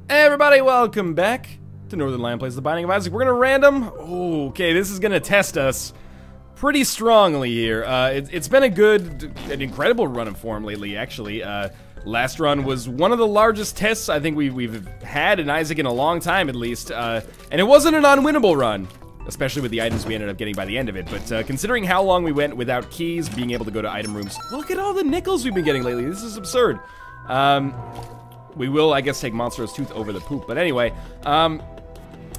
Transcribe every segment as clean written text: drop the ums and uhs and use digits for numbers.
Hey everybody, welcome back to Northernlion Plays the Binding of Isaac. We're gonna random. Oh, okay, this is gonna test us pretty strongly here. It's been an incredible run of form lately, actually. Last run was one of the largest tests I think we've had in Isaac in a long time, at least. And it wasn't an unwinnable run, especially with the items we ended up getting by the end of it. But considering how long we went without keys, being able to go to item rooms, look at all the nickels we've been getting lately. This is absurd. We will, I guess, take MONSTROS tooth over the poop. But anyway, yeah,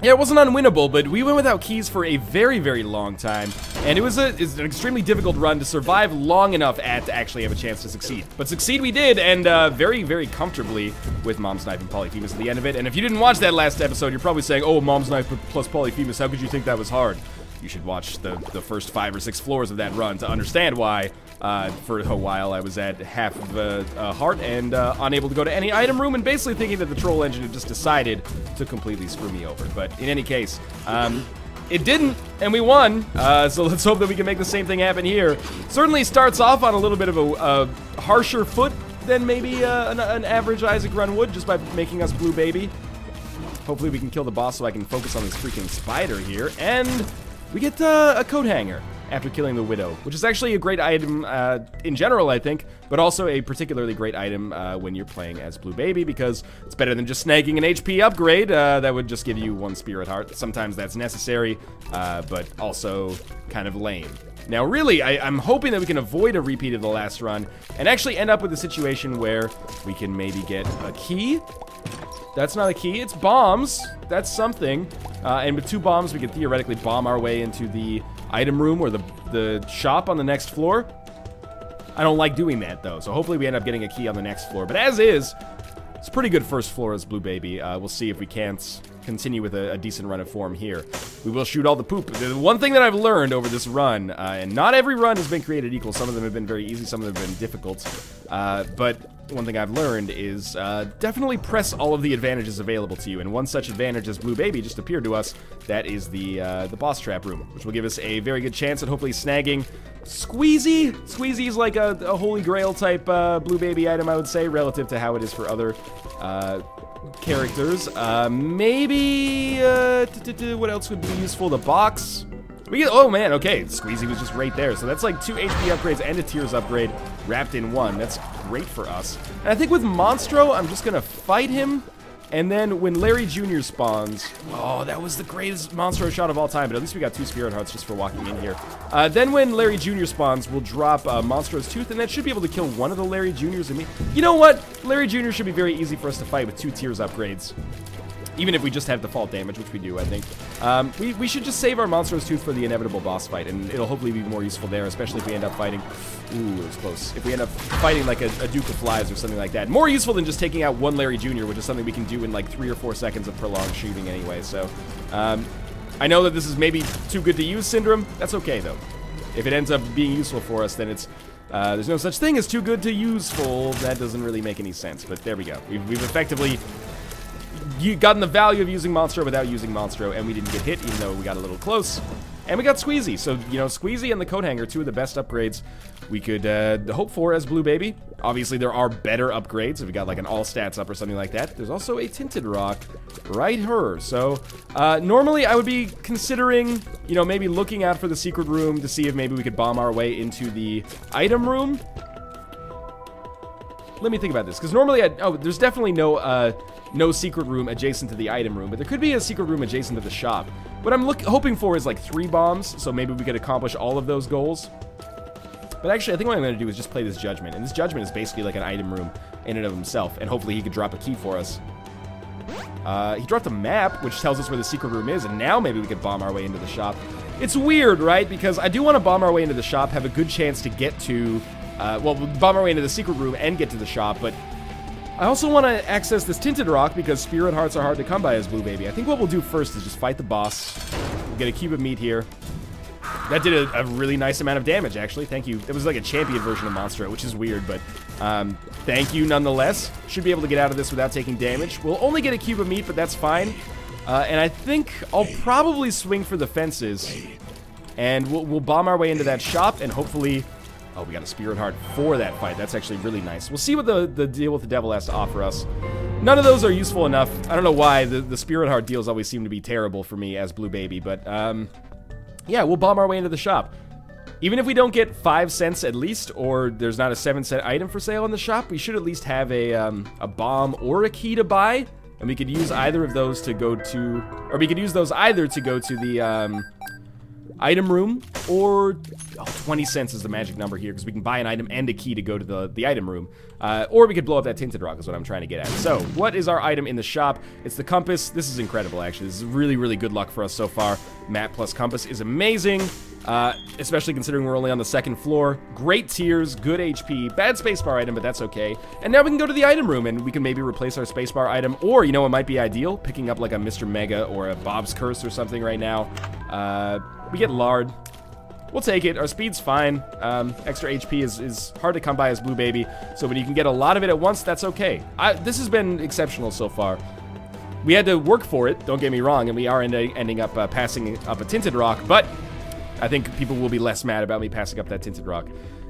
it wasn't unwinnable, but we went without keys for a very, very long time. And it's an extremely difficult run to survive long enough to actually have a chance to succeed. But succeed we did, and very, very comfortably with Mom's Knife and Polyphemus at the end of it. And if you didn't watch that last episode, you're probably saying, oh, Mom's Knife plus Polyphemus, how could you think that was hard? You should watch the first 5 or 6 floors of that run to understand why, for a while, I was at half of a heart and unable to go to any item room, and basically thinking that the troll engine had just decided to completely screw me over. But in any case, it didn't, and we won, so let's hope that we can make the same thing happen here. Certainly starts off on a little bit of a harsher foot than maybe an average Isaac run would, just by making us Blue Baby. Hopefully we can kill the boss so I can focus on this freaking spider here, and we get a coat hanger after killing the Widow, which is actually a great item in general, I think, but also a particularly great item when you're playing as Blue Baby, because it's better than just snagging an HP upgrade that would just give you 1 spirit heart. Sometimes that's necessary, but also kind of lame. Now, really, I'm hoping that we can avoid a repeat of the last run and actually end up with a situation where we can maybe get a key. That's not a key, it's bombs. That's something. And with 2 bombs, we could theoretically bomb our way into the item room or the shop on the next floor. I don't like doing that, though, so hopefully we end up getting a key on the next floor. But as is, it's a pretty good first floor as Blue Baby. We'll see if we can't continue with a decent run of form here. We will shoot all the poop. The one thing that I've learned over this run, and not every run has been created equal. Some of them have been very easy, some of them have been difficult. But one thing I've learned is definitely press all of the advantages available to you. And one such advantage as Blue Baby just appeared to us. That is the boss trap room, which will give us a very good chance at hopefully snagging Squeezy. Squeezy is like a holy grail type Blue Baby item, I would say, relative to how it is for other characters. Maybe what else would be useful? The box. Oh man, okay, Squeezy was just right there. So that's like 2 HP upgrades and a Tears upgrade wrapped in one. That's great for us. And I think with Monstro, I'm just gonna fight him. And then when Larry Jr. spawns, oh, that was the greatest Monstro shot of all time, but at least we got 2 spirit hearts just for walking in here. Then when Larry Jr. spawns, we'll drop Monstro's tooth, and that should be able to kill one of the Larry Jr.'s. You know what? Larry Jr. should be very easy for us to fight with 2 Tears upgrades. Even if we just have default damage, which we do, I think. We should just save our Monstro's tooth for the inevitable boss fight, and it'll hopefully be more useful there, especially if we end up fighting... Ooh, it was close. If we end up fighting like a Duke of Flies or something like that. More useful than just taking out 1 Larry Jr., which is something we can do in like 3 or 4 seconds of prolonged shooting anyway, so... I know that this is maybe too good to use syndrome. That's okay, though. If it ends up being useful for us, then it's... there's no such thing as too good to useful. That doesn't really make any sense, but there we go. We've effectively... gotten the value of using Monstro without using Monstro, and we didn't get hit, even though we got a little close. And we got Squeezy, so, you know, Squeezy and the Coat Hanger, 2 of the best upgrades we could hope for as Blue Baby. Obviously, there are better upgrades if we got, like, an all-stats up or something like that. There's also a Tinted Rock right here. So, normally I would be considering, you know, maybe looking out for the secret room to see if maybe we could bomb our way into the item room. Let me think about this, because normally there's definitely no secret room adjacent to the item room, but there could be a secret room adjacent to the shop. What I'm hoping for is like 3 bombs, so maybe we could accomplish all of those goals. But actually, I think what I'm going to do is just play this Judgment, and this Judgment is basically like an item room in and of himself, and hopefully he could drop a key for us. He dropped a map, which tells us where the secret room is, and now maybe we could bomb our way into the shop. It's weird, right? Because I do want to bomb our way into the shop, have a good chance to get to... well, bomb our way into the secret room and get to the shop, but I also want to access this Tinted Rock because Spirit Hearts are hard to come by as Blue Baby. I think what we'll do first is just fight the boss. We'll get a cube of meat here. That did a really nice amount of damage, actually. Thank you. It was like a champion version of Monstro, which is weird, but thank you nonetheless. Should be able to get out of this without taking damage. We'll only get a cube of meat, but that's fine. And I think I'll probably swing for the fences. And we'll bomb our way into that shop and hopefully... Oh, we got a Spirit Heart for that fight. That's actually really nice. We'll see what the deal with the devil has to offer us. None of those are useful enough. I don't know why. The Spirit Heart deals always seem to be terrible for me as Blue Baby, but yeah, we'll bomb our way into the shop. Even if we don't get 5 cents at least, or there's not a 7-cent item for sale in the shop, we should at least have a bomb or a key to buy, and we could use either of those to go to, or we could use those either to go to the item room, or 20 cents is the magic number here, because we can buy an item and a key to go to the item room. Or we could blow up that tinted rock is what I'm trying to get at. So, what is our item in the shop? It's the compass. This is incredible, actually. This is really, really good luck for us so far. Map plus compass is amazing, especially considering we're only on the 2nd floor. Great tiers, good HP, bad spacebar item, but that's okay. And now we can go to the item room, and we can maybe replace our spacebar item, or, you know what might be ideal? Picking up like a Mr. Mega or a Bob's Curse or something right now. We get lard. We'll take it. Our speed's fine. Extra HP is hard to come by as Blue Baby, so when you can get a lot of it at once, that's okay. This has been exceptional so far. We had to work for it, don't get me wrong, and we are ending up passing up a tinted rock, but I think people will be less mad about me passing up that tinted rock.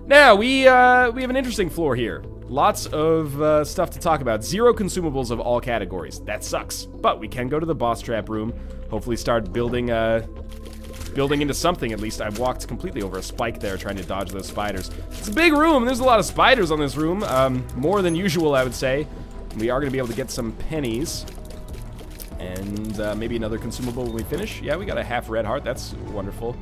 Now, we have an interesting floor here. Lots of stuff to talk about. 0 consumables of all categories. That sucks. But we can go to the boss trap room, hopefully start building into something, at least. I walked completely over a spike there trying to dodge those spiders. It's a big room. There's a lot of spiders on this room. More than usual, I would say. We are going to be able to get some pennies. And maybe another consumable when we finish. Yeah, we got a half red heart. That's wonderful.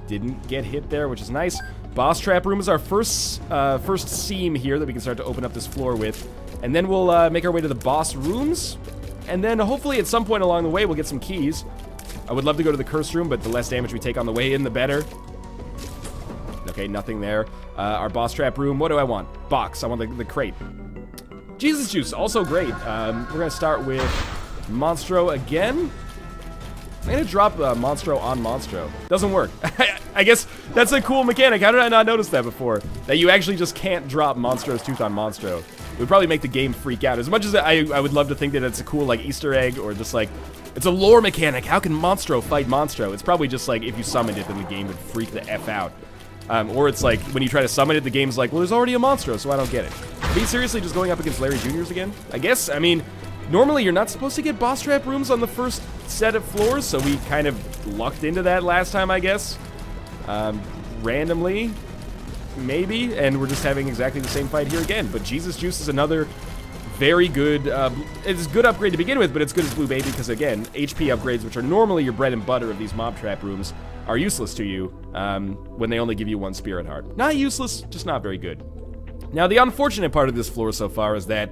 Didn't get hit there, which is nice. Boss trap room is our first seam here that we can start to open up this floor with. And then we'll make our way to the boss rooms. And then hopefully at some point along the way we'll get some keys. I would love to go to the curse room, but the less damage we take on the way in, the better. Okay, nothing there. Our boss trap room, what do I want? Box, I want the crate. Jesus Juice, also great. We're gonna start with Monstro again. I'm gonna drop Monstro on Monstro. Doesn't work. I guess that's a cool mechanic. How did I not notice that before? That you actually just can't drop Monstro's Tooth on Monstro. It would probably make the game freak out. As much as I would love to think that it's a cool like Easter egg, or just like, it's a lore mechanic. How can Monstro fight Monstro? It's probably just like, if you summoned it, then the game would freak the F out. Or it's like, when you try to summon it, the game's like, well, there's already a Monstro, so I don't get it. Are we seriously just going up against Larry Jr.'s again? I guess, I mean, normally you're not supposed to get boss trap rooms on the first set of floors, so we kind of lucked into that last time, I guess. Randomly, maybe, and we're just having exactly the same fight here again. But Jesus Juice is another very good, it's a good upgrade to begin with, but it's good as Blue Baby because, again, HP upgrades, which are normally your bread and butter of these mob trap rooms, are useless to you when they only give you 1 Spirit Heart. Not useless, just not very good. Now, the unfortunate part of this floor so far is that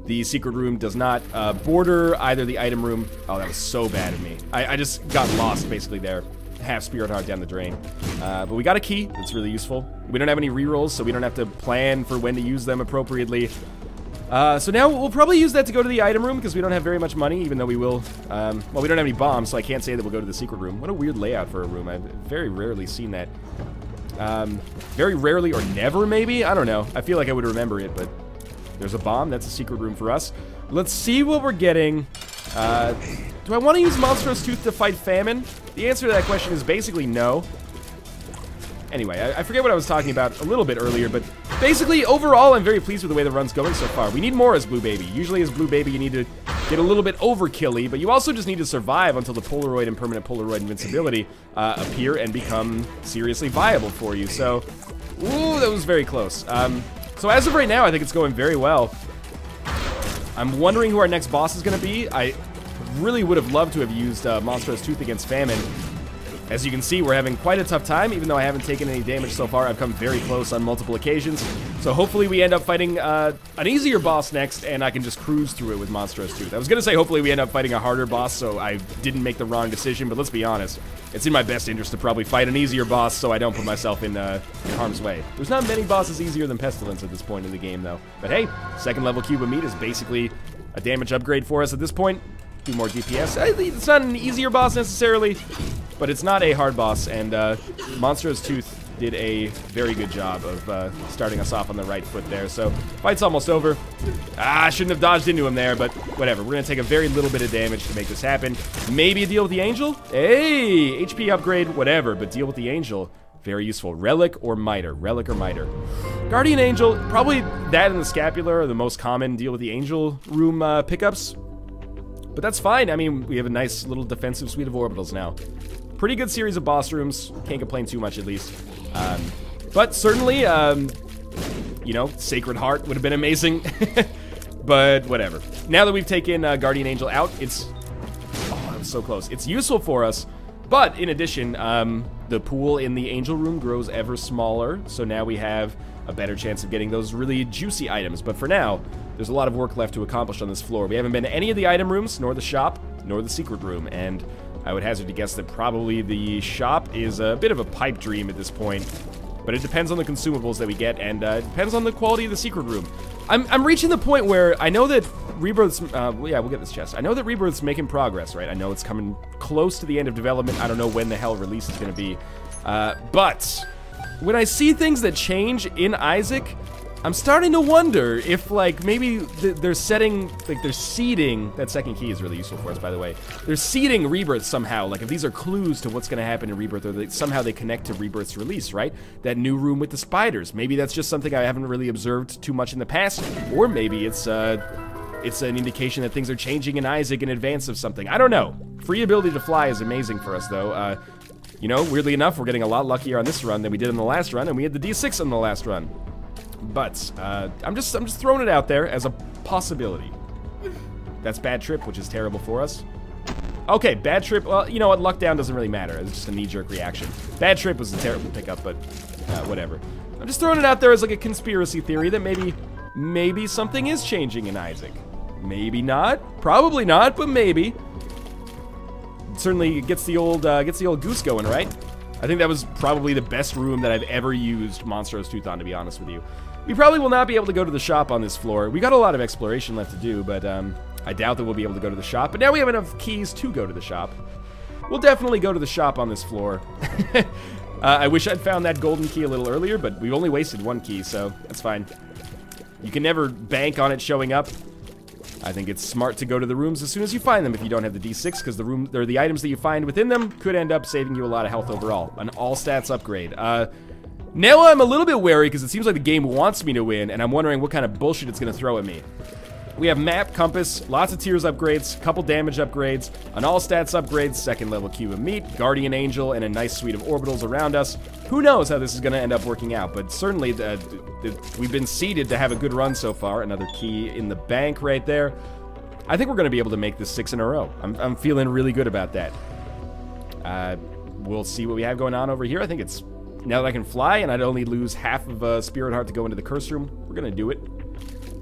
the secret room does not border either the item room. Oh, that was so bad of me. I just got lost, basically, there. Half Spirit Heart down the drain. But we got a key. That's really useful. We don't have any rerolls, so we don't have to plan for when to use them appropriately. So now we'll probably use that to go to the item room, because we don't have very much money, even though we will. Well, we don't have any bombs, so I can't say that we'll go to the secret room. What a weird layout for a room. I've very rarely seen that. Very rarely, or never, maybe? I don't know. I feel like I would remember it, but there's a bomb. That's a secret room for us. Let's see what we're getting. Do I want to use Monstro's Tooth to fight Famine? The answer to that question is basically no. Anyway, I forget what I was talking about a little bit earlier, but basically, overall, I'm very pleased with the way the run's going so far. We need more as Blue Baby. Usually as Blue Baby, you need to get a little bit overkill-y, but you also just need to survive until the Polaroid and permanent Polaroid invincibility appear and become seriously viable for you. So, ooh, that was very close. So as of right now, I think it's going very well. I'm wondering who our next boss is going to be. I really would have loved to have used Monstro's Tooth against Famine. As you can see, we're having quite a tough time. Even though I haven't taken any damage so far, I've come very close on multiple occasions. So hopefully we end up fighting an easier boss next, and I can just cruise through it with Monstro's Tooth. I was going to say hopefully we end up fighting a harder boss, so I didn't make the wrong decision, but let's be honest. It's in my best interest to probably fight an easier boss so I don't put myself in harm's way. There's not many bosses easier than Pestilence at this point in the game, though. But hey, 2nd level Cube of Meat is basically a damage upgrade for us at this point. Do more DPS. It's not an easier boss necessarily, but it's not a hard boss, and Monstro's Tooth did a very good job of starting us off on the right foot there. So, fight's almost over. I shouldn't have dodged into him there, but whatever. We're going to take a very little bit of damage to make this happen. Maybe a deal with the Angel? Hey! HP upgrade, whatever, but deal with the Angel. Very useful. Relic or Miter. Relic or Miter. Guardian Angel, probably that and the Scapular are the most common deal with the Angel Room pickups. But that's fine. I mean, we have a nice little defensive suite of orbitals now. Pretty good series of boss rooms. Can't complain too much, at least. But certainly, you know, Sacred Heart would have been amazing. But whatever. Now that we've taken Guardian Angel out, it's... Oh, that was so close. It's useful for us. But in addition, the pool in the Angel Room grows ever smaller. So now we have a better chance of getting those really juicy items. But for now, there's a lot of work left to accomplish on this floor. We haven't been to any of the item rooms, nor the shop, nor the secret room. And I would hazard to guess that probably the shop is a bit of a pipe dream at this point. But it depends on the consumables that we get, and it depends on the quality of the secret room. I'm reaching the point where I know that Rebirth's... yeah, we'll get this chest. I know that Rebirth's making progress, right? I know it's coming close to the end of development. I don't know when the hell release is going to be. But when I see things that change in Isaac, I'm starting to wonder if, like, maybe they're setting, like, they're seeding, that second key is really useful for us, by the way. They're seeding Rebirth somehow, like, if these are clues to what's going to happen in Rebirth, or somehow they connect to Rebirth's release, right? That new room with the spiders. Maybe that's just something I haven't really observed too much in the past, or maybe it's an indication that things are changing in Isaac in advance of something. I don't know. Free ability to fly is amazing for us, though. You know, weirdly enough, we're getting a lot luckier on this run than we did in the last run, and we had the D6 on the last run. But I'm just throwing it out there as a possibility. That's Bad Trip, which is terrible for us. Okay, Bad Trip. Well, you know what? Luck Down doesn't really matter. It's just a knee-jerk reaction. Bad Trip was a terrible pickup, but whatever. I'm just throwing it out there as like a conspiracy theory that maybe something is changing in Isaac. Maybe not. Probably not, but maybe. It certainly gets the old goose going, right? I think that was probably the best room that I've ever used Monstro's Tooth on, to be honest with you. We probably will not be able to go to the shop on this floor. We got a lot of exploration left to do, but I doubt that we'll be able to go to the shop. But now we have enough keys to go to the shop. We'll definitely go to the shop on this floor. I wish I'd found that golden key a little earlier, but we've only wasted one key, so that's fine. You can never bank on it showing up. I think it's smart to go to the rooms as soon as you find them if you don't have the D6, because the items that you find within them could end up saving you a lot of health overall. An all-stats upgrade. Now I'm a little bit wary because it seems like the game wants me to win, and I'm wondering what kind of bullshit it's going to throw at me. We have map, compass, lots of tiers upgrades, couple damage upgrades, an all-stats upgrade, second level cube of meat, guardian angel, and a nice suite of orbitals around us. Who knows how this is going to end up working out, but certainly we've been seeded to have a good run so far. Another key in the bank right there. I think we're going to be able to make this 6 in a row. I'm feeling really good about that. We'll see what we have going on over here. I think it's... Now that I can fly and I'd only lose half of a Spirit Heart to go into the Curse Room, we're going to do it.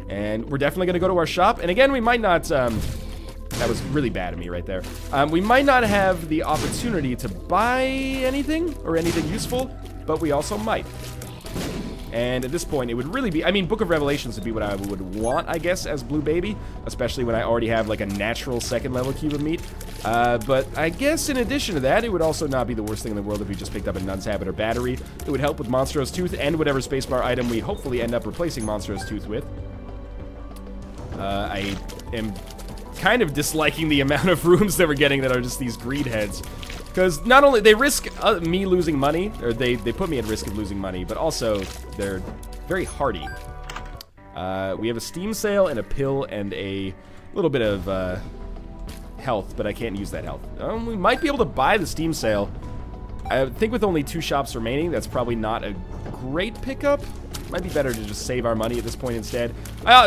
And we're definitely going to go to our shop. And again, we might not... that was really bad of me right there. We might not have the opportunity to buy anything or anything useful, but we also might. And at this point, it would really be... I mean, Book of Revelations would be what I would want, I guess, as Blue Baby. Especially when I already have, like, a natural second-level cube of meat. But I guess in addition to that, it would also not be the worst thing in the world if we just picked up a Nun's Habit or Battery. It would help with Monstro's Tooth and whatever spacebar item we hopefully end up replacing Monstro's Tooth with. I am kind of disliking the amount of rooms that we're getting that are just these greed heads. Because not only they risk me losing money, or they put me at risk of losing money, but also they're very hardy. We have a steam sail and a pill and a little bit of health, but I can't use that health. We might be able to buy the steam sail. I think with only 2 shops remaining, that's probably not a great pickup. Might be better to just save our money at this point instead.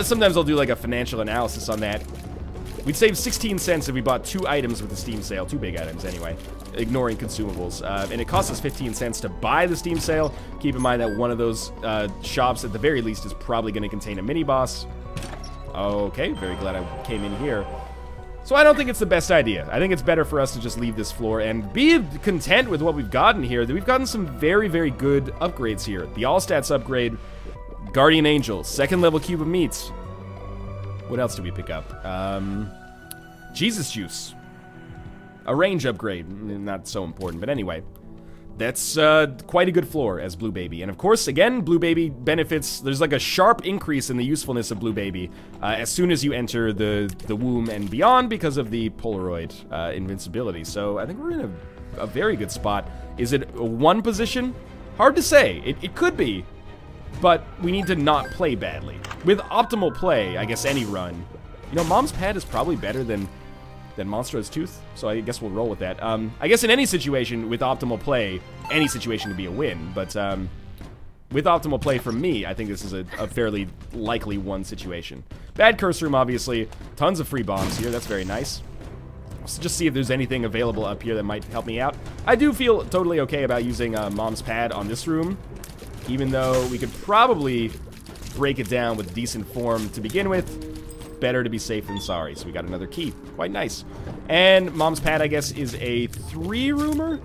Sometimes I'll do like a financial analysis on that. We'd save 16 cents if we bought 2 items with the Steam Sale. 2 big items, anyway. Ignoring consumables. And it costs us 15 cents to buy the Steam Sale. Keep in mind that one of those shops, at the very least, is probably going to contain a mini-boss. Okay, very glad I came in here. So I don't think it's the best idea. I think it's better for us to just leave this floor and be content with what we've gotten here. We've gotten some very, very good upgrades here. The All-Stats upgrade, Guardian Angel, 2nd level Cube of Meats. What else did we pick up? Jesus Juice. A range upgrade. Not so important, but anyway. That's quite a good floor as Blue Baby. And of course, again, Blue Baby benefits... There's like a sharp increase in the usefulness of Blue Baby as soon as you enter the womb and beyond because of the Polaroid invincibility. So I think we're in a very good spot. Is it 1 position Hard to say. It could be, but we need to not play badly. With optimal play, I guess any run. You know, Mom's Pad is probably better than Monstro's Tooth, so I guess we'll roll with that. I guess in any situation with optimal play, any situation could be a win, but with optimal play from me, I think this is a fairly likely one situation. Bad Curse Room, obviously. Tons of free bombs here. That's very nice. So just see if there's anything available up here that might help me out. I do feel totally okay about using Mom's Pad on this room, even though we could probably break it down with decent form to begin with. Better to be safe than sorry. So we got another key. Quite nice. And Mom's Pad, I guess, is a 3-roomer?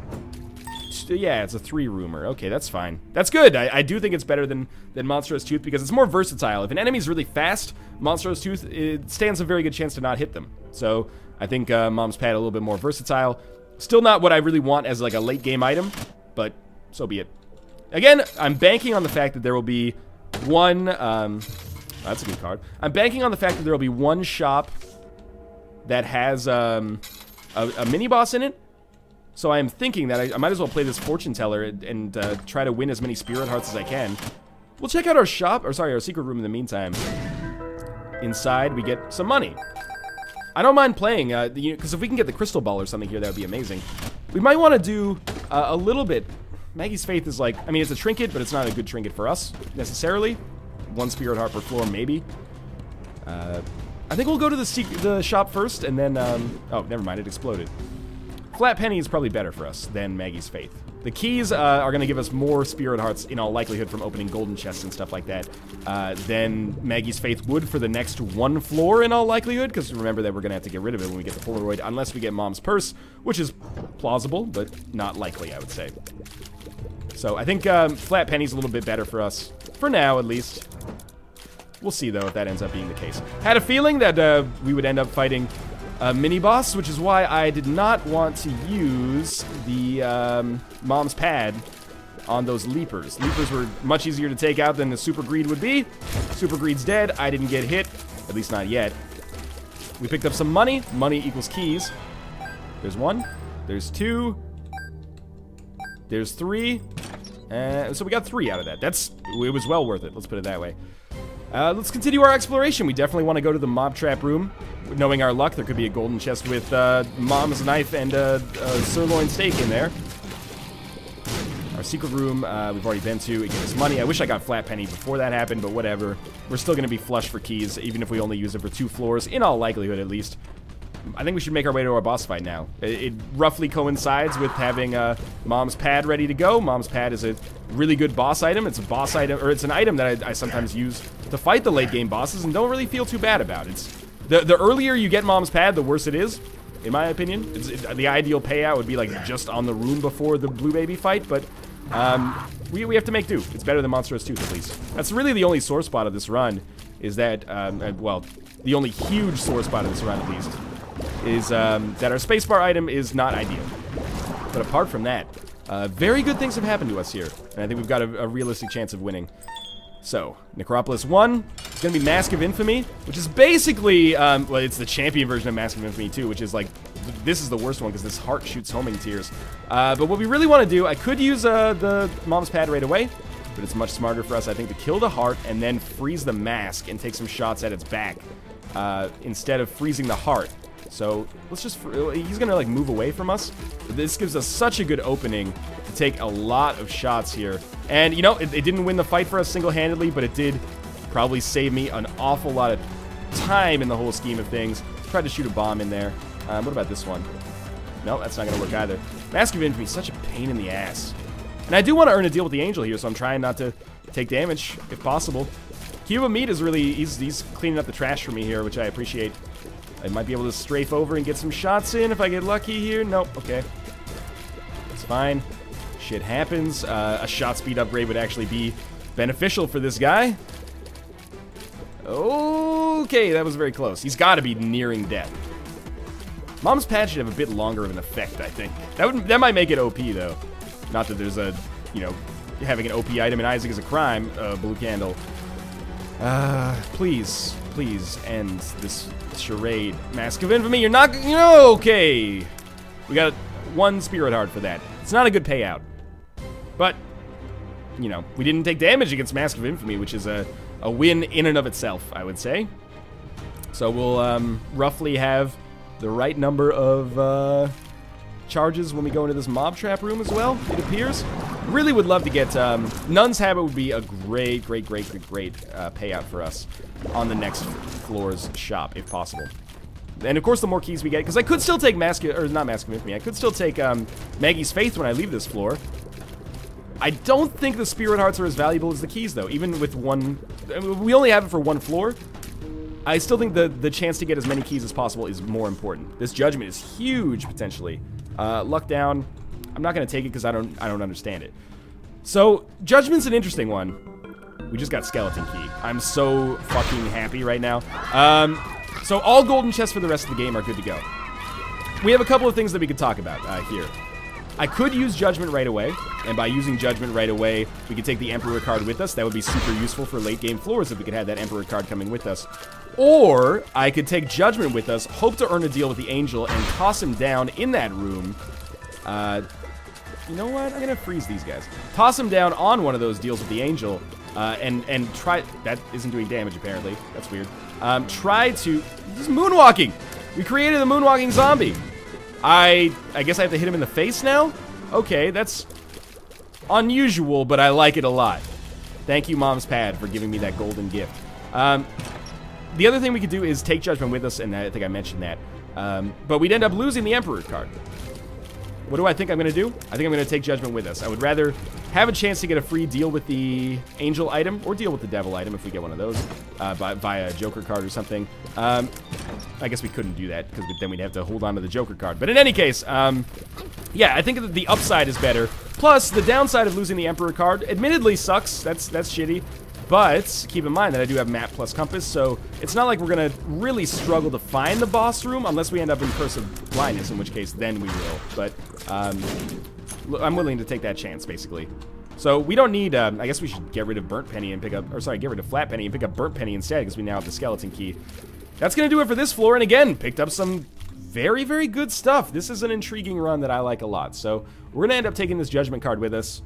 Yeah, it's a 3-roomer. Okay, that's fine. That's good. I do think it's better than Monstro's Tooth because it's more versatile. If an enemy's really fast, Monstro's Tooth, it stands a very good chance to not hit them. So I think Mom's Pad a little bit more versatile. Still not what I really want as like a late game item, but so be it. Again, I'm banking on the fact that there will be one... that's a good card. I'm banking on the fact that there will be one shop that has a mini-boss in it. So I am thinking that I might as well play this Fortune Teller and try to win as many Spirit Hearts as I can. We'll check out our shop, or sorry, our secret room in the meantime. Inside, we get some money. I don't mind playing, because if we can get the Crystal Ball or something here, that would be amazing. We might want to do a little bit. Maggie's Faith is like, I mean, it's a trinket, but it's not a good trinket for us, necessarily. 1 Spirit Heart per floor, maybe. I think we'll go to the shop first, and then, oh, never mind, it exploded. Flat Penny is probably better for us than Maggie's Faith. The keys are going to give us more Spirit Hearts, in all likelihood, from opening golden chests and stuff like that, than Maggie's Faith would for the next 1 floor, in all likelihood, because remember that we're going to have to get rid of it when we get the Polaroid, unless we get Mom's Purse, which is plausible, but not likely, I would say. So I think Flat Penny's a little bit better for us, for now, at least. We'll see, though, if that ends up being the case. Had a feeling that we would end up fighting a mini-boss, which is why I did not want to use the Mom's Pad on those Leapers. Leapers were much easier to take out than the Super Greed would be. Super Greed's dead. I didn't get hit, at least not yet. We picked up some money. Money equals keys. There's 1. There's 2. There's 3. So we got 3 out of that. It was well worth it. Let's put it that way. Let's continue our exploration. We definitely want to go to the mob trap room. Knowing our luck, there could be a golden chest with Mom's knife and sirloin steak in there. Our secret room, we've already been to. It gave us money. I wish I got Flat Penny before that happened, but whatever. We're still going to be flush for keys, even if we only use it for 2 floors, in all likelihood at least. I think we should make our way to our boss fight now. It roughly coincides with having Mom's Pad ready to go. Mom's Pad is a really good boss item. It's a boss item, or it's an item that I sometimes use to fight the late game bosses and don't really feel too bad about. It's the earlier you get Mom's Pad, the worse it is, in my opinion. The ideal payout would be like just on the room before the Blue Baby fight, but we have to make do. It's better than Monstro's Tooth, at least. That's really the only sore spot of this run, is that, well, the only huge sore spot of this run, at least, is that our spacebar item is not ideal. But apart from that, very good things have happened to us here, and I think we've got a realistic chance of winning. So, Necropolis 1, it's going to be Mask of Infamy, which is basically, well, it's the champion version of Mask of Infamy too, which is like, this is the worst one because this heart shoots homing tears. But what we really want to do, I could use the Mom's Pad right away, but it's much smarter for us, I think, to kill the heart and then freeze the mask and take some shots at its back, instead of freezing the heart. So let's just, he's gonna like move away from us. This gives us such a good opening to take a lot of shots here. And you know, it didn't win the fight for us single-handedly, but it did probably save me an awful lot of time in the whole scheme of things. Tried to shoot a bomb in there. What about this one? No, that's not gonna work either. Mask of Infamy is such a pain in the ass. And I do want to earn a deal with the Angel here, so I'm trying not to take damage if possible. Cube of Meat is really, he's cleaning up the trash for me here, which I appreciate. I might be able to strafe over and get some shots in if I get lucky here. Nope, okay. That's fine. Shit happens. A shot speed upgrade would actually be beneficial for this guy. Okay, that was very close. He's got to be nearing death. Mom's Pad should have a bit longer of an effect, I think. That might make it OP, though. Not that there's a, you know, having an OP item in Isaac is a crime. Blue Candle. Please end this charade. Mask of Infamy, you're not, you know, okay. We got 1 Spirit Heart for that. It's not a good payout. But you know, we didn't take damage against Mask of Infamy, which is a win in and of itself, I would say. So we'll roughly have the right number of charges when we go into this mob trap room as well, it appears. Really would love to get Nun's Habit would be a great payout for us on the next floor's shop, if possible. And of course, the more keys we get, because I could still take not Mask of Infamy, I could still take Maggie's Faith when I leave this floor. I don't think the Spirit Hearts are as valuable as the keys, though. Even with one, I mean, we only have it for one floor. I still think the chance to get as many keys as possible is more important. This Judgment is huge, potentially. Luck down. I'm not going to take it because I don't understand it. So, Judgment's an interesting one. We just got Skeleton Key. I'm so fucking happy right now. So all golden chests for the rest of the game are good to go. We have a couple of things that we could talk about here. I could use Judgment right away, and by using Judgment right away, we could take the Emperor card with us. That would be super useful for late game floors if we could have that Emperor card coming with us. Or I could take Judgment with us, hope to earn a deal with the Angel, and toss him down in that room. You know what? I'm gonna freeze these guys. Toss him down on one of those deals with the Angel, and try. That isn't doing damage apparently. That's weird. Try to. He's moonwalking. We created a moonwalking zombie. I guess I have to hit him in the face now? Okay, that's unusual, but I like it a lot. Thank you, Mom's Pad, for giving me that golden gift. The other thing we could do is take Judgment with us, and I think I mentioned that. But we'd end up losing the Emperor card. What do I think I'm going to do? I think I'm going to take Judgment with us. I would rather have a chance to get a free deal with the Angel item, or deal with the Devil item if we get one of those, via a Joker card or something. I guess we couldn't do that, because then we'd have to hold on to the Joker card. But in any case, yeah, I think that the upside is better. Plus, the downside of losing the Emperor card, admittedly sucks. That's shitty. But keep in mind that I do have Map plus Compass, so it's not like we're going to really struggle to find the boss room unless we end up in Curse of Blindness, in which case then we will. But I'm willing to take that chance, basically. So we don't need, I guess we should get rid of Burnt Penny and pick up, or sorry, get rid of Flat Penny and pick up Burnt Penny instead, because we now have the Skeleton Key. That's going to do it for this floor, and again, picked up some very, very good stuff. This is an intriguing run that I like a lot. So we're going to end up taking this Judgment card with us.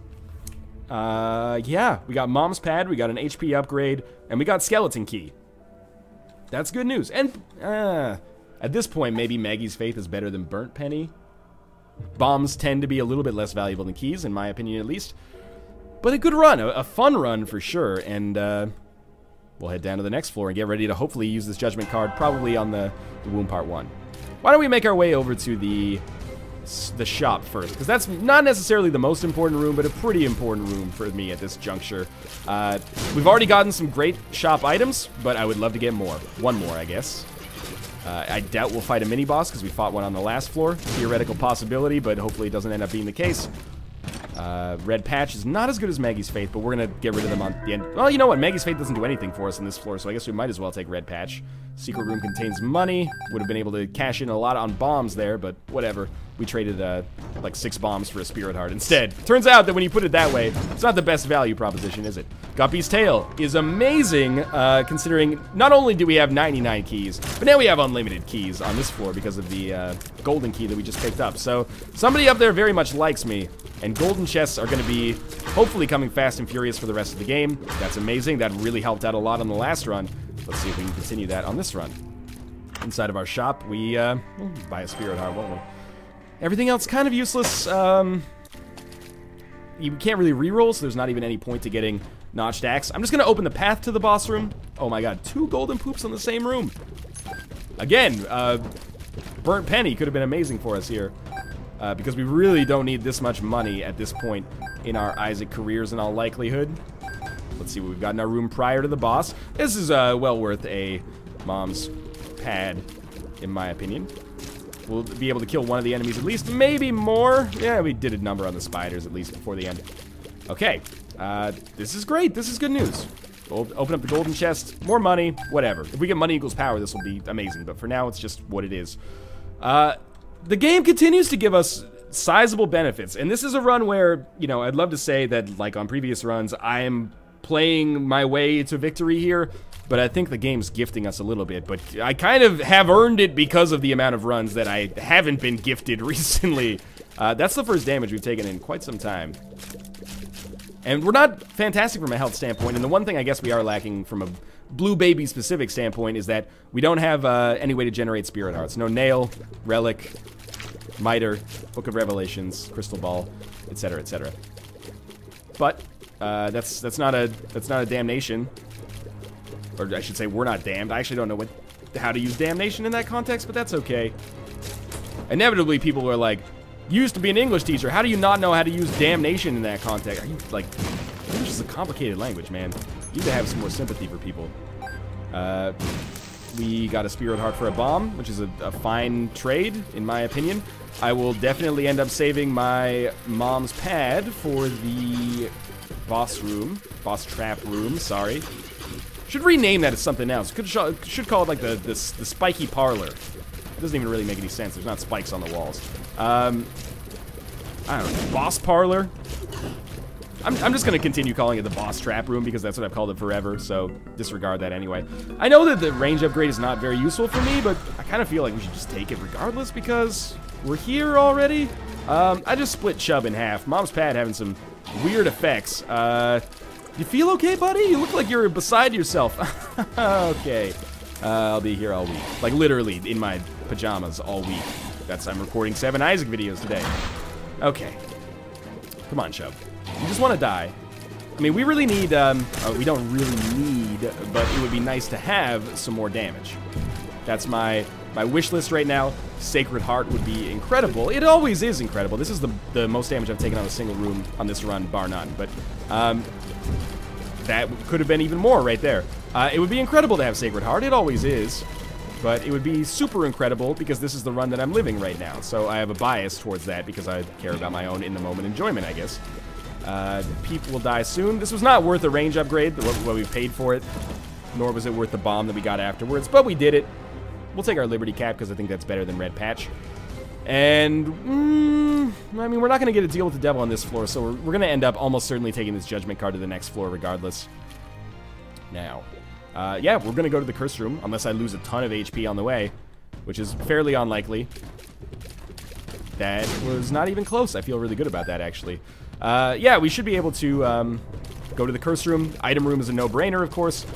Yeah, we got Mom's Pad, we got an HP upgrade, and we got Skeleton Key. That's good news. And, at this point, maybe Maggie's Faith is better than Burnt Penny. Bombs tend to be a little bit less valuable than keys, in my opinion at least. But a good run, a fun run for sure, and, we'll head down to the next floor and get ready to hopefully use this Judgment card, probably on the Womb Part 1. Why don't we make our way over to the shop first, because that's not necessarily the most important room, but a pretty important room for me at this juncture. We've already gotten some great shop items, but I would love to get more. One more, I guess. I doubt we'll fight a mini-boss, because we fought one on the last floor. Theoretical possibility, but hopefully it doesn't end up being the case. Red Patch is not as good as Maggie's Faith, but we're going to get rid of them on the end. Well, you know what? Maggie's Faith doesn't do anything for us in this floor, so I guess we might as well take Red Patch. Secret room contains money. Would have been able to cash in a lot on bombs there, but whatever. We traded, like 6 bombs for a Spirit Heart instead. Turns out that when you put it that way, it's not the best value proposition, is it? Guppy's Tail is amazing, considering not only do we have 99 keys, but now we have unlimited keys on this floor because of the golden key that we just picked up. So somebody up there very much likes me, and golden chests are going to be hopefully coming fast and furious for the rest of the game. That's amazing. That really helped out a lot on the last run. Let's see if we can continue that on this run. Inside of our shop, we we'll buy a Spirit Heart, won't we? Everything else kind of useless. You can't really reroll, so there's not even any point to getting Notched Axe. I'm just going to open the path to the boss room. Oh my god, 2 golden poops in the same room. Again, Burnt Penny could have been amazing for us here. Because we really don't need this much money at this point in our Isaac careers in all likelihood. Let's see what we've got in our room prior to the boss. This is well worth a Mom's Pad, in my opinion. We'll be able to kill one of the enemies at least, maybe more. Yeah, we did a number on the spiders at least before the end. Okay, this is great. This is good news. We'll open up the golden chest, more money, whatever. If we get money equals power, this will be amazing, but for now, it's just what it is. The game continues to give us sizable benefits, and this is a run where, you know, I'd love to say that, like on previous runs, I'm playing my way to victory here, but I think the game's gifting us a little bit, but I kind of have earned it because of the amount of runs that I haven't been gifted recently. That's the first damage we've taken in quite some time. And we're not fantastic from a health standpoint, and the one thing I guess we are lacking from a Blue Baby specific standpoint is that we don't have any way to generate Spirit Hearts. No Nail, Relic, Miter, Book of Revelations, Crystal Ball, etc., etc. But that's not a damnation, or I should say we're not damned. I actually don't know how to use damnation in that context, but that's okay. Inevitably, people are like, you used to be an English teacher. How do you not know how to use damnation in that context? Are you like, English is a complicated language, man. You need to have some more sympathy for people. We got a Spirit Heart for a bomb, which is a fine trade, in my opinion. I will definitely end up saving my mom's pad for the boss trap room, sorry. Should rename that as something else. Should call it like the spiky parlor. It doesn't even really make any sense. There's not spikes on the walls. I don't know, boss parlor? I'm just going to continue calling it the boss trap room because that's what I've called it forever, so disregard that anyway. I know that the range upgrade is not very useful for me, but I kind of feel like we should just take it regardless because we're here already. I just split Chubb in half. Mom's pad having some weird effects. You feel okay, buddy? You look like you're beside yourself. Okay. I'll be here all week. Like, literally, in my pajamas all week. I'm recording 7 Isaac videos today. Okay. Come on, Chubb. You just want to die. I mean, we really need, we don't really need, but it would be nice to have some more damage. That's my wish list right now. Sacred Heart would be incredible. It always is incredible. This is the most damage I've taken on a single room on this run, bar none. But, that could have been even more right there. It would be incredible to have Sacred Heart. It always is. But it would be super incredible because this is the run that I'm living right now. So I have a bias towards that because I care about my own in-the-moment enjoyment, I guess. Peep will die soon. This was not worth a range upgrade, what we paid for it. Nor was it worth the bomb that we got afterwards. But we did it. We'll take our Liberty Cap because I think that's better than Red Patch. And, I mean, we're not going to get a deal with the devil on this floor, so we're going to end up almost certainly taking this Judgment card to the next floor regardless. Now, yeah, we're going to go to the Curse Room, unless I lose a ton of HP on the way, which is fairly unlikely. That was not even close. I feel really good about that, actually. Yeah, we should be able to go to the Curse Room. Item Room is a no-brainer, of course.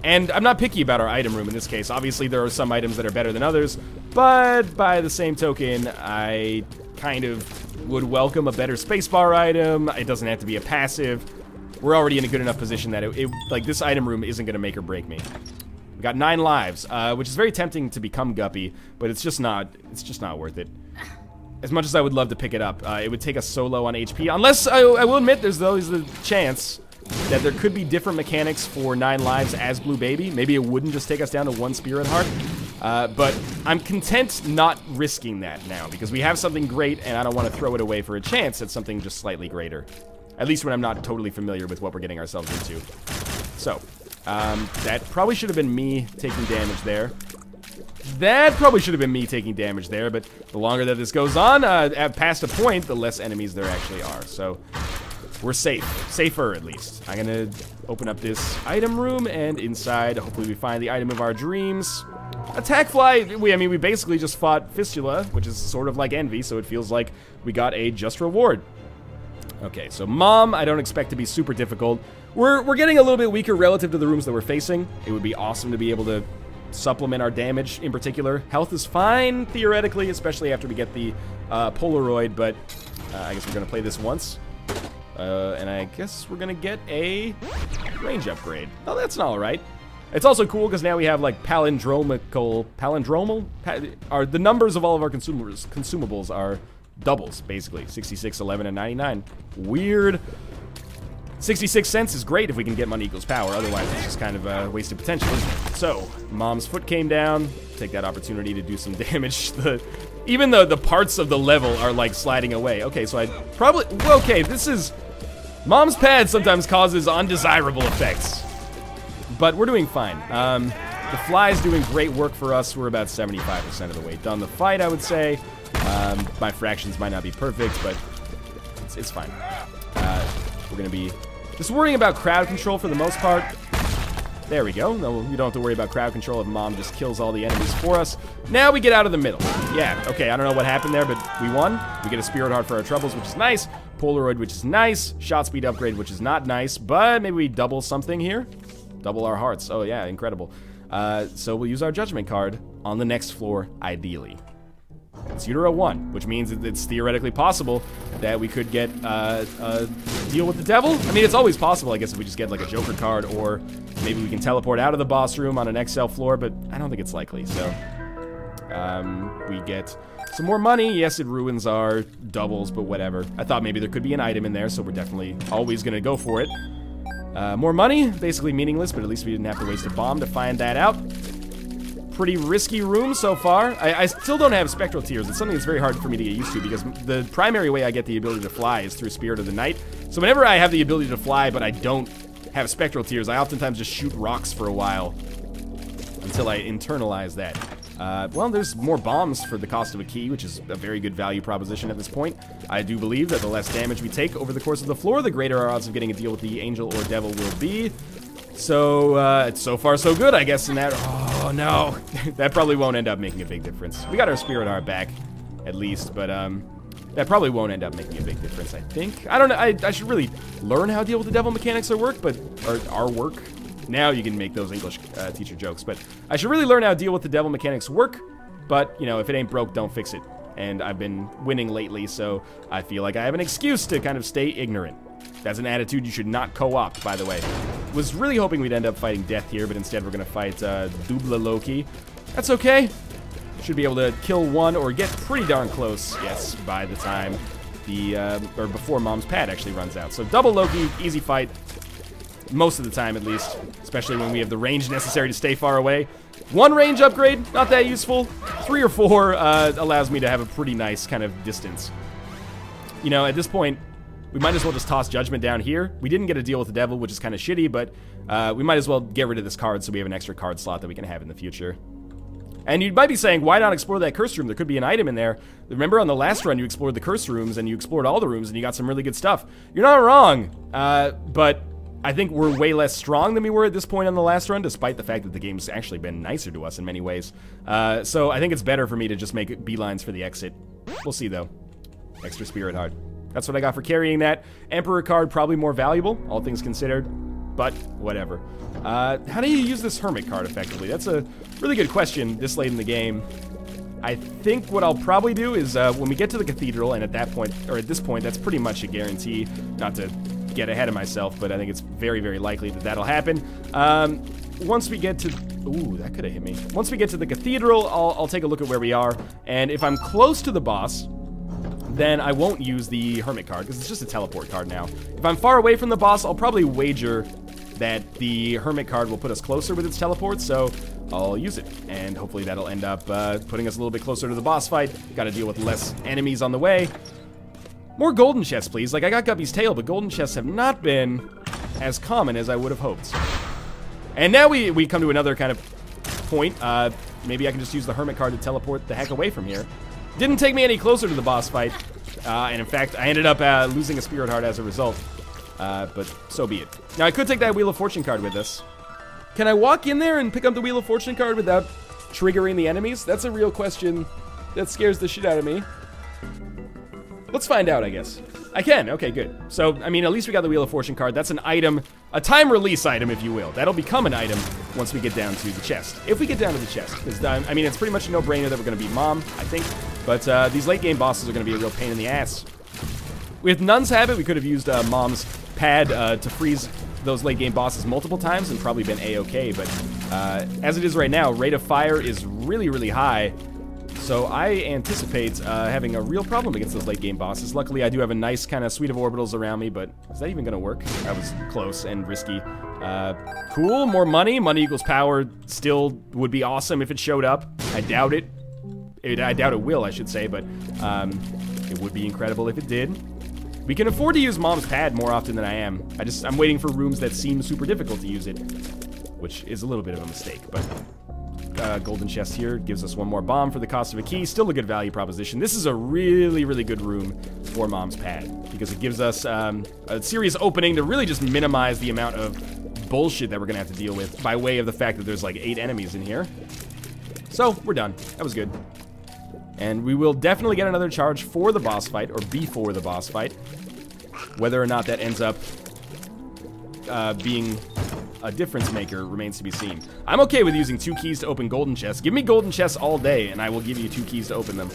And I'm not picky about our item room in this case. Obviously, there are some items that are better than others, but by the same token, I kind of would welcome a better spacebar item. It doesn't have to be a passive. We're already in a good enough position that like, this item room isn't going to make or break me. We got 9 lives, which is very tempting to become Guppy, but it's just not worth it. As much as I would love to pick it up, it would take us so low on HP. Unless, I will admit, there's always the chance that there could be different mechanics for 9 lives as Blue Baby. Maybe it wouldn't just take us down to 1 Spirit Heart. But I'm content not risking that now, because we have something great, and I don't want to throw it away for a chance at something just slightly greater. At least when I'm not totally familiar with what we're getting ourselves into. So, that probably should have been me taking damage there. That probably should have been me taking damage there, but the longer that this goes on, past a point, the less enemies there actually are. So, we're safe. Safer, at least. I'm gonna open up this item room, and inside, hopefully we find the item of our dreams. Attack Fly, I mean, we basically just fought Fistula, which is sort of like Envy, so it feels like we got a just reward. Okay, so Mom, I don't expect to be super difficult. We're getting a little bit weaker relative to the rooms that we're facing. It would be awesome to be able to supplement our damage in particular. Health is fine, theoretically, especially after we get the Polaroid, but I guess we're going to play this once. And I guess we're going to get a range upgrade. Oh, that's all right. It's also cool because now we have like palindromal, the numbers of all of our consumables are doubles, basically. 66, 11, and 99. Weird. 66 cents is great if we can get money equals power. Otherwise, it's just kind of a wasted potential, isn't it? So, Mom's foot came down. Take that opportunity to do some damage. Even the parts of the level are like sliding away. Okay, so I probably... Okay, this is... Mom's pad sometimes causes undesirable effects. But we're doing fine. The fly's doing great work for us. We're about 75% of the way done the fight, I would say. My fractions might not be perfect, but it's fine. We're going to be just worrying about crowd control for the most part. There we go. No, you don't have to worry about crowd control if Mom just kills all the enemies for us. Now we get out of the middle. Yeah, okay, I don't know what happened there, but we won. We get a Spirit Heart for our troubles, which is nice. Polaroid, which is nice. Shot speed upgrade, which is not nice. But maybe we double something here. Double our hearts. Oh, yeah, incredible. So we'll use our Judgment card on the next floor, ideally. It's Utero 1, which means it's theoretically possible that we could get a deal with the devil. I mean, it's always possible, I guess, if we just get like a Joker card, or maybe we can teleport out of the boss room on an XL floor, but I don't think it's likely, so... we get some more money. Yes, it ruins our doubles, but whatever. I thought maybe there could be an item in there, so we're definitely always going to go for it. More money, basically meaningless, but at least we didn't have to waste a bomb to find that out. Pretty risky room so far. I still don't have Spectral Tears. It's something that's very hard for me to get used to, because the primary way I get the ability to fly is through Spirit of the Night. So whenever I have the ability to fly, but I don't have Spectral Tears, I oftentimes just shoot rocks for a while until I internalize that. Well, there's more bombs for the cost of a key, which is a very good value proposition at this point. I do believe that the less damage we take over the course of the floor, the greater our odds of getting a deal with the angel or devil will be. So, it's so far so good, I guess, in that... Oh, no. That probably won't end up making a big difference. We got our Spirit Heart back, at least, but, that probably won't end up making a big difference, I think. I don't know, I should really learn how deal with the devil mechanics are work. Now you can make those English teacher jokes, but I should really learn how to deal with the devil mechanics work, but, you know, if it ain't broke, don't fix it. And I've been winning lately, so I feel like I have an excuse to kind of stay ignorant. That's an attitude you should not co-opt, by the way. Was really hoping we'd end up fighting Death here, but instead we're going to fight Dubla Loki. That's okay. Should be able to kill one or get pretty darn close, yes, by the time the, or before Mom's pad actually runs out. So double Loki, easy fight. Most of the time, at least, especially when we have the range necessary to stay far away. One range upgrade, not that useful. 3 or 4 allows me to have a pretty nice kind of distance. You know, at this point, we might as well just toss Judgment down here. We didn't get a deal with the devil, which is kind of shitty, but we might as well get rid of this card so we have an extra card slot that we can have in the future. And you might be saying, why not explore that cursed room? There could be an item in there. Remember on the last run, you explored the cursed rooms, and you explored all the rooms, and you got some really good stuff. You're not wrong, but I think we're way less strong than we were at this point on the last run, despite the fact that the game's actually been nicer to us in many ways. So I think it's better for me to just make beelines for the exit. We'll see, though. Extra Spirit Heart. That's what I got for carrying that. Emperor card, probably more valuable, all things considered, but whatever. How do you use this Hermit card effectively? That's a really good question this late in the game. I think what I'll probably do is when we get to the Cathedral, and at that point, or at this point, that's pretty much a guarantee, not to get ahead of myself, but I think it's very, very likely that that'll happen. Once we get to... Ooh, that could have hit me. Once we get to the Cathedral, I'll take a look at where we are, and if I'm close to the boss, then I won't use the Hermit card, because it's just a teleport card now. If I'm far away from the boss, I'll probably wager that the Hermit card will put us closer with its teleport, so I'll use it. And hopefully that'll end up putting us a little bit closer to the boss fight. Gotta deal with less enemies on the way. More golden chests, please. Like, I got Guppy's tail, but golden chests have not been as common as I would have hoped. And now we come to another kind of point. Maybe I can just use the Hermit card to teleport the heck away from here. Didn't take me any closer to the boss fight, and in fact, I ended up losing a Spirit Heart as a result, but so be it. Now, I could take that Wheel of Fortune card with us. Can I walk in there and pick up the Wheel of Fortune card without triggering the enemies? That's a real question that scares the shit out of me. Let's find out, I guess. I can, okay, good. So, I mean, at least we got the Wheel of Fortune card. That's an item, a time release item, if you will. That'll become an item once we get down to the chest. If we get down to the chest. Because, I mean, it's pretty much a no-brainer that we're going to beat Mom, I think. But these late-game bosses are going to be a real pain in the ass. With Nun's Habit, we could have used Mom's pad to freeze those late-game bosses multiple times and probably been A-okay. But as it is right now, rate of fire is really, really high. So I anticipate having a real problem against those late-game bosses. Luckily, I do have a nice kind of suite of orbitals around me, but is that even going to work? That was close and risky. Cool, more money. Money equals power still would be awesome if it showed up. I doubt it. I doubt it will, I should say, but it would be incredible if it did. We can afford to use Mom's pad more often than I am. I'm waiting for rooms that seem super difficult to use it, which is a little bit of a mistake, but... golden chest here gives us one more bomb for the cost of a key. Still a good value proposition. This is a really, really good room for Mom's pad because it gives us a serious opening to really just minimize the amount of bullshit that we're gonna have to deal with by way of the fact that there's like 8 enemies in here. So we're done. That was good. And we will definitely get another charge for the boss fight, or before the boss fight. Whether or not that ends up being a difference maker remains to be seen. I'm okay with using 2 keys to open golden chests. Give me golden chests all day, and I will give you 2 keys to open them.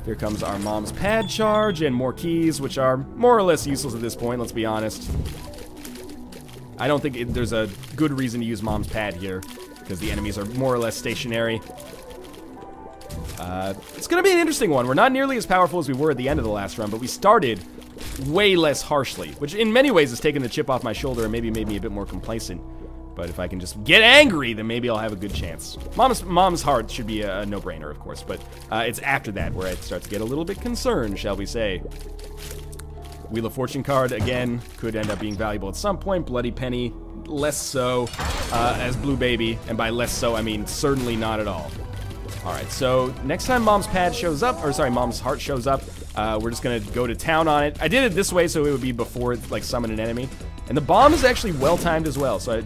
Here comes our mom's pad charge and more keys, which are more or less useless at this point, let's be honest. I don't think there's a good reason to use mom's pad here, because the enemies are more or less stationary. It's going to be an interesting one. We're not nearly as powerful as we were at the end of the last run, but we started way less harshly, which in many ways has taken the chip off my shoulder and maybe made me a bit more complacent. But if I can just get angry, then maybe I'll have a good chance. Mom's heart should be a no-brainer, of course, but it's after that where I start to get a little bit concerned, shall we say. Wheel of Fortune card, again, could end up being valuable at some point. Bloody Penny, less so as Blue Baby, and by less so, I mean certainly not at all. Alright, so next time Mom's pad shows up, or sorry, Mom's heart shows up, we're just gonna go to town on it. I did it this way so it would be before it, like, summon an enemy. And the bomb is actually well-timed as well, so, it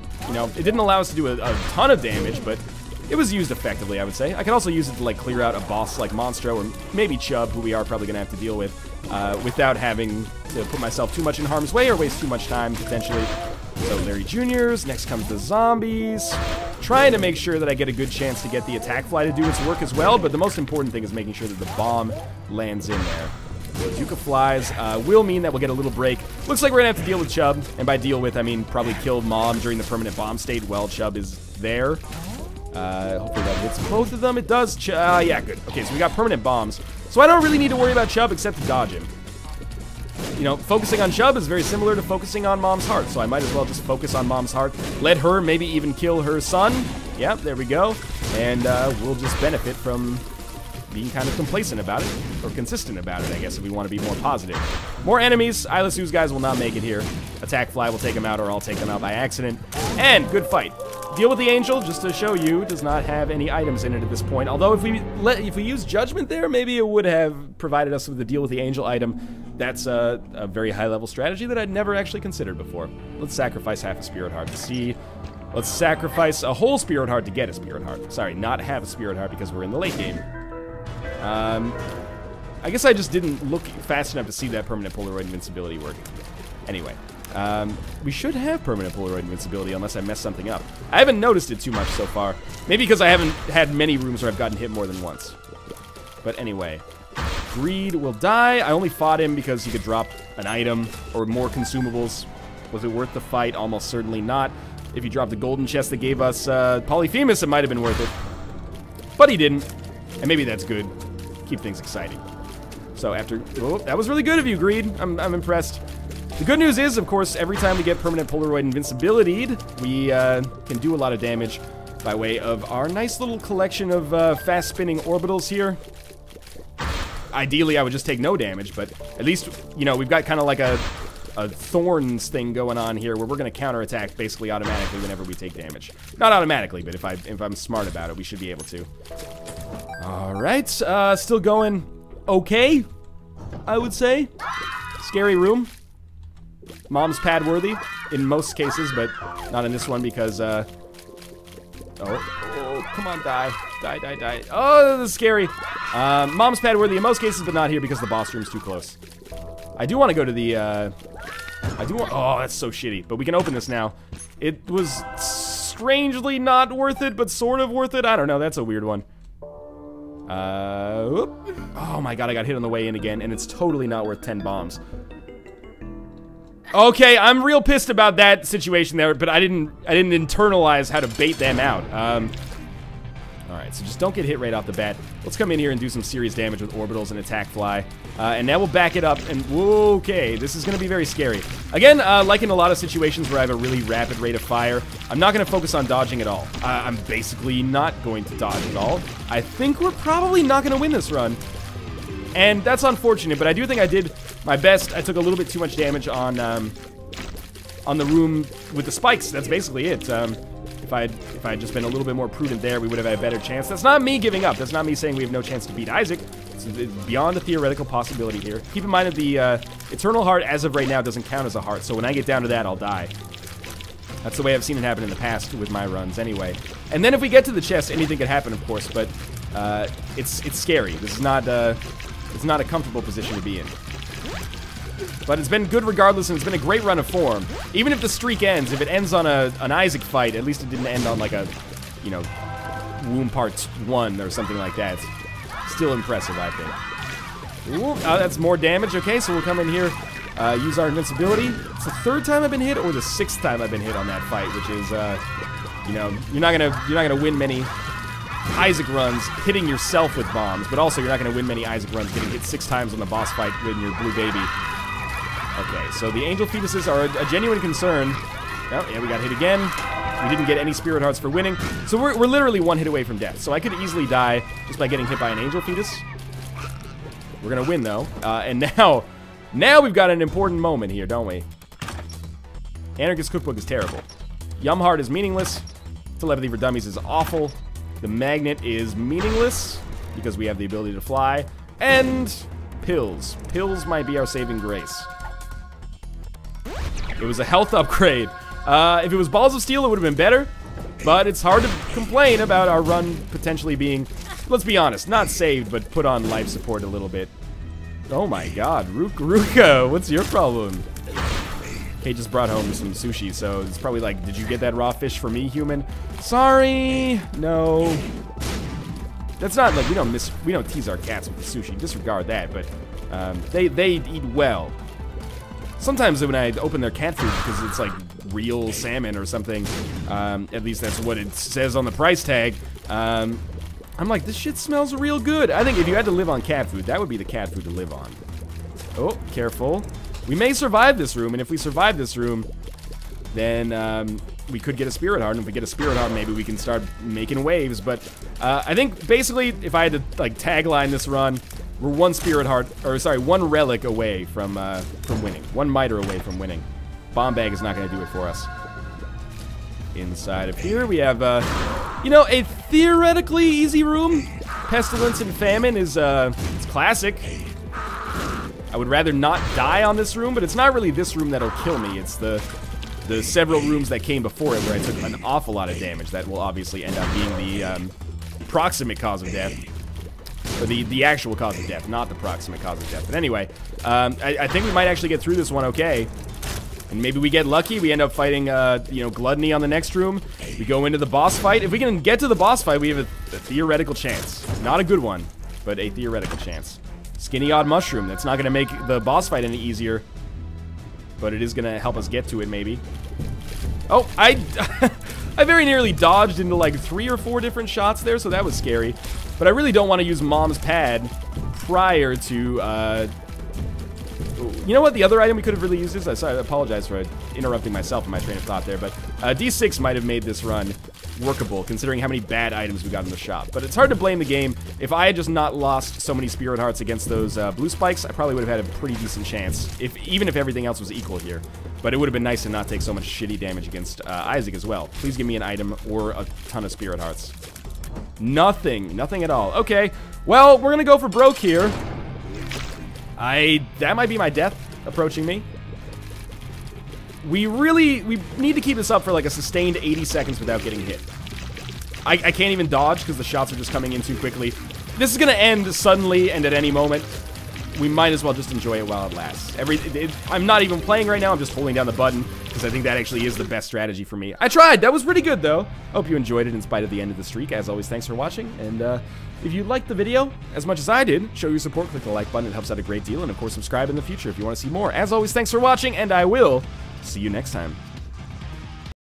didn't allow us to do a ton of damage, but it was used effectively, I would say. I could also use it to, like, clear out a boss like Monstro, or maybe Chubb, who we are probably gonna have to deal with, without having to put myself too much in harm's way or waste too much time, potentially. So Larry Jr.'s, next comes the zombies. Trying to make sure that I get a good chance to get the attack fly to do its work as well, but the most important thing is making sure that the bomb lands in there. So Duke of Flies will mean that we'll get a little break. Looks like we're gonna have to deal with Chubb, and by deal with, I mean probably kill Mom during the permanent bomb state while Chubb is there. Hopefully that hits both of them. It does. Yeah, good. Okay, so we got permanent bombs. So I don't really need to worry about Chubb except to dodge him. Focusing on Chubb is very similar to focusing on Mom's heart, so I might as well just focus on Mom's heart. Let her maybe even kill her son. Yep, there we go. And we'll just benefit from being kind of complacent about it, or consistent about it, I guess, if we want to be more positive. More enemies. Eyeless guys will not make it here. Attack Fly will take them out, or I'll take them out by accident. And good fight. Deal with the Angel, just to show you, does not have any items in it at this point. Although if we use Judgment there, maybe it would have provided us with the Deal with the Angel item. That's a very high-level strategy that I'd never actually considered before. Let's sacrifice half a Spirit Heart to see. Let's sacrifice a whole Spirit Heart to get a Spirit Heart. Sorry, not have a Spirit Heart because we're in the late game. I guess I just didn't look fast enough to see that permanent Polaroid invincibility work. Anyway, we should have permanent Polaroid invincibility unless I mess something up. I haven't noticed it too much so far. Maybe because I haven't had many rooms where I've gotten hit more than once. But anyway, Greed will die. I only fought him because he could drop an item or more consumables. Was it worth the fight? Almost certainly not. If he dropped a golden chest that gave us Polyphemus, it might have been worth it. But he didn't. And maybe that's good. Keep things exciting. So after... Oh, that was really good of you, Greed. I'm impressed. The good news is, of course, every time we get permanent Polaroid invincibility, we can do a lot of damage by way of our nice little collection of fast-spinning orbitals here. Ideally, I would just take no damage, but at least, we've got kind of like a thorns thing going on here where we're going to counterattack basically automatically whenever we take damage. Not automatically, but if I'm smart about it, we should be able to. Alright, still going okay, I would say. Scary room. Mom's pad worthy in most cases, but not in this one because, oh, come on, die. Die. Oh, this is scary. Mom's pad worthy in most cases, but not here because the boss room's too close. I do want to go to the, oh, that's so shitty, but we can open this now. It was strangely not worth it, but sort of worth it. I don't know, that's a weird one. Oh my god, I got hit on the way in again, and it's totally not worth 10 bombs. Okay, I'm real pissed about that situation there, but I didn't internalize how to bait them out. Alright, so just don't get hit right off the bat. Let's come in here and do some serious damage with orbitals and attack fly. And now we'll back it up, and okay, this is going to be very scary. Again, like in a lot of situations where I have a really rapid rate of fire, I'm not going to focus on dodging at all. I'm basically not going to dodge at all. I think we're probably not going to win this run. And that's unfortunate, but I do think I did my best. I took a little bit too much damage on the room with the spikes. That's basically it. If I had just been a little bit more prudent there, we would have had a better chance. That's not me giving up. That's not me saying we have no chance to beat Isaac. It's beyond a theoretical possibility here. Keep in mind that the Eternal Heart, as of right now, doesn't count as a heart. So when I get down to that, I'll die. That's the way I've seen it happen in the past with my runs anyway. And then if we get to the chest, anything could happen, of course. But it's scary. This is not... it's not a comfortable position to be in. But it's been good regardless, and it's been a great run of form. Even if the streak ends, if it ends on an Isaac fight, at least it didn't end on like a, you know, Womb Part 1 or something like that. It's still impressive, I think. Ooh, that's more damage. Okay, so we'll come in here, use our invincibility. It's the 3rd time I've been hit, or the 6th time I've been hit on that fight, which is, you know, you're not gonna win many Isaac runs hitting yourself with bombs, but also you're not gonna win many Isaac runs getting hit 6 times on the boss fight with your blue baby. Okay, so the angel fetuses are a genuine concern. Oh, yeah, we got hit again. We didn't get any spirit hearts for winning, so we're literally 1 hit away from death. So I could easily die just by getting hit by an angel fetus. We're gonna win though, and now we've got an important moment here, don't we? Anarchist Cookbook is terrible. Yum Heart is meaningless. Telepathy for Dummies is awful. The Magnet is meaningless because we have the ability to fly. And pills. Pills might be our saving grace. It was a health upgrade. If it was Balls of Steel, it would have been better. But it's hard to complain about our run potentially being, let's be honest, not saved, but put on life support a little bit. Oh my god, Ruka, what's your problem? Kay just brought home some sushi, so it's probably like, did you get that raw fish for me, human? Sorry, no. That's not like, we don't tease our cats with the sushi, disregard that, but they eat well. Sometimes when I open their cat food because it's like real salmon or something, at least that's what it says on the price tag, I'm like, this shit smells real good. I think if you had to live on cat food, that would be the cat food to live on. Oh, careful. We may survive this room, and if we survive this room, then we could get a Spirit Heart, and if we get a Spirit Heart, maybe we can start making waves, but I think basically, if I had to like tagline this run, we're 1 Spirit Heart, or sorry, 1 relic away from winning. 1 miter away from winning. Bomb Bag is not going to do it for us. Inside of here, we have, you know, a theoretically easy room. Pestilence and Famine is, it's classic. I would rather not die on this room, but it's not really this room that'll kill me. It's the several rooms that came before it where I took an awful lot of damage that will obviously end up being the proximate cause of death. Or the actual cause of death, not the proximate cause of death. But anyway, I think we might actually get through this one okay. And maybe we get lucky, we end up fighting, you know, Gluttony on the next room. We go into the boss fight. If we can get to the boss fight, we have a theoretical chance. Not a good one, but a theoretical chance. Skinny Odd Mushroom, that's not going to make the boss fight any easier. But it is going to help us get to it, maybe. Oh, I very nearly dodged into like 3 or 4 different shots there, so that was scary. But I really don't want to use Mom's Pad prior to, you know what the other item we could have really used is? I apologize for interrupting myself in my train of thought there, but D6 might have made this run workable, considering how many bad items we got in the shop. But it's hard to blame the game. If I had just not lost so many Spirit Hearts against those blue spikes, I probably would have had a pretty decent chance, even if everything else was equal here. But it would have been nice to not take so much shitty damage against Isaac as well. Please give me an item or a ton of Spirit Hearts. Nothing. Nothing at all. Okay. Well, we're going to go for broke here. That might be my death approaching me. We need to keep this up for like a sustained 80 seconds without getting hit. I can't even dodge because the shots are just coming in too quickly. This is going to end suddenly and at any moment. We might as well just enjoy it while it lasts. I'm not even playing right now. I'm just holding down the button because I think that actually is the best strategy for me. I tried. That was pretty good, though. Hope you enjoyed it in spite of the end of the streak. As always, thanks for watching. And if you liked the video as much as I did, show your support. Click the like button. It helps out a great deal. And, of course, subscribe in the future if you want to see more. As always, thanks for watching, and I will see you next time.